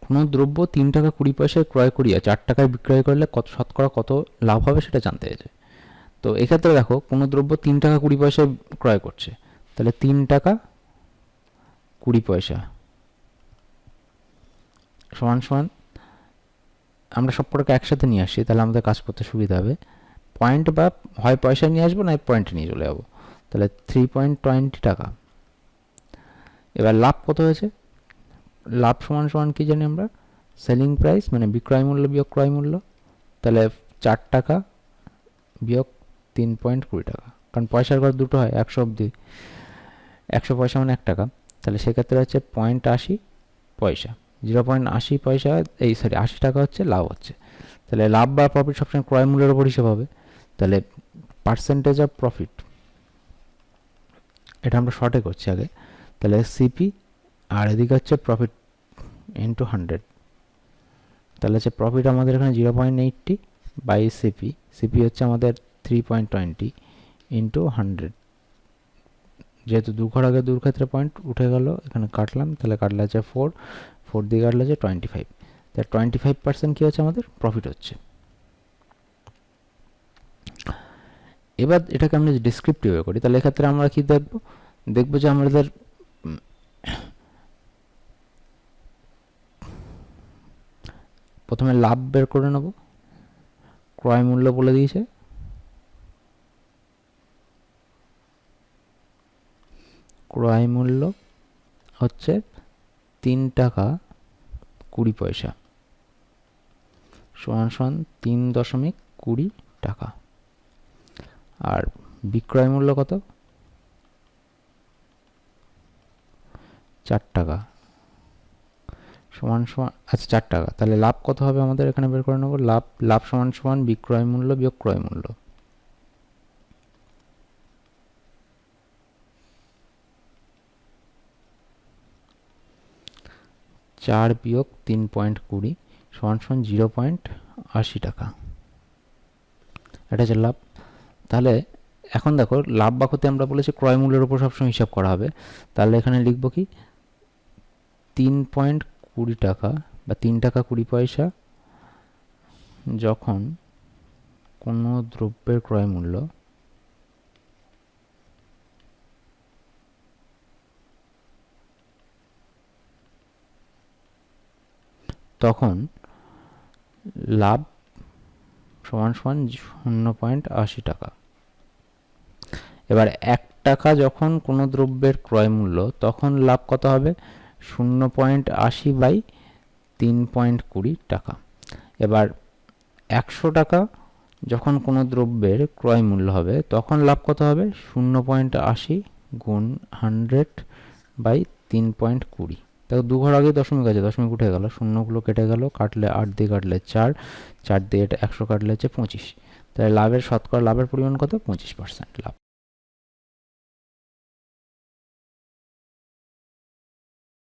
কোনো দ্রব্য 3 টাকা 20 পয়সায় ক্রয় করিয়া 4 টাকায় বিক্রয় করলে শতকরা কত লাভ হবে সেটা জানতে চাইছে। তো এক্ষেত্রে দেখো কোনো দ্রব্য 3 টাকা 20 পয়সায় ক্রয় করছে, তাহলে 3 টাকা 20 পয়সা সমান সমান, আমরা সব কটাকে একসাথে নিয়ে আসছি তাহলে আমাদের কাজ করতে সুবিধা হবে। পয়েন্ট বা হয় পয়সা নিয়ে আসবো না পয়েন্ট নিয়ে চলে যাবো, তাহলে 3.20 টাকা। এবার লাভ কত হয়েছে, লাভ সমান সমান কি জানি আমরা, সেলিং প্রাইস মানে বিক্রয় মূল্য বিয়োগ ক্রয় মূল্য, তাহলে 4 টাকা বিয়োগ 3.20 টাকা, কারণ পয়সার ঘর দুটো হয় 100 অবধি, 100 পয়সা মানে 1 টাকা, তাহলে সেক্ষেত্রে হচ্ছে 0.80 পয়সা, 0.80 পয়সা, এই সরি 80 টাকা হচ্ছে লাভ হচ্ছে। তাহলে লাভ বা প্রফিট সবসময় ক্রয় মূল্যের উপর হিসাব হবে, তাহলে পার্সেন্টেজ অফ প্রফিট, এটা আমরা শর্টে করছি আগে, তাহলে সিপি আর এদিকে হচ্ছে প্রফিট ইন্টু 100, তাহলে হচ্ছে প্রফিট আমাদের এখানে 0.80 বাই সিপি, সিপি হচ্ছে আমাদের 3.20 ইন্টু 100, যেহেতু দু ঘর আগে দূর ক্ষেত্রে পয়েন্ট উঠে গেল, এখানে কাটলাম, তাহলে কাটলে আছে 4 দিয়ে কাটলে আছে 25, তাহলে 25% কী হচ্ছে আমাদের প্রফিট হচ্ছে। এবার এটাকে আমরা ডিসক্রিপটিভে করি, তাহলে এক্ষেত্রে আমরা কি দেখবো যে আমাদের প্রথমে লাভ বের করে নেব, ক্রয় মূল্য বলে দিয়েছে, ক্রয় মূল্য হচ্ছে 3 টাকা 20 পয়সা সমান সমান 3.20 টাকা, আর বিক্রয় মূল্য কত 4 টাকা সমান সমান, আচ্ছা 4 টাকা, তাহলে লাভ কত হবে আমাদের এখানে বের করে নেব, লাভ সমান সমান বিক্রয় মূল্য বিয়োগ ক্রয় মূল্য, 4 বিয়োগ 3.20 সমান সমান 0.80 টাকা, এটা হচ্ছে লাভ। তাহলে এখন দেখো লাভ বা ক্ষতি আমরা বলেছি ক্রয় মূল্যের উপর সবসময় হিসাব করা হবে, তাহলে এখানে লিখব কি 3.20 টাকা বা 3 টাকা 20 পয়সা যখন কোনো দ্রব্যের ক্রয় মূল্য তখন লাভ সমান সমান 0.80 টাকা। এবার 1 টাকা যখন কোনো দ্রব্যের ক্রয় মূল্য তখন লাভ কত হবে 0.80 বাই 3.20 টাকা। এবার 100 টাকা যখন কোনো দ্রব্যের ক্রয় মূল্য হবে তখন লাভ কত হবে 0.80 গুণ 100 বাই 3.20, দেখো দু ঘর আগে দশমিক আছে, দশমিক উঠে গেল, শূন্যগুলো কেটে গেল, কাটলে 8 দিয়ে কাটলে 4, 4 দিয়ে এটা 100 কাটলে হচ্ছে 25, তাহলে লাভের শতকরা লাভের পরিমাণ কত 25% লাভ।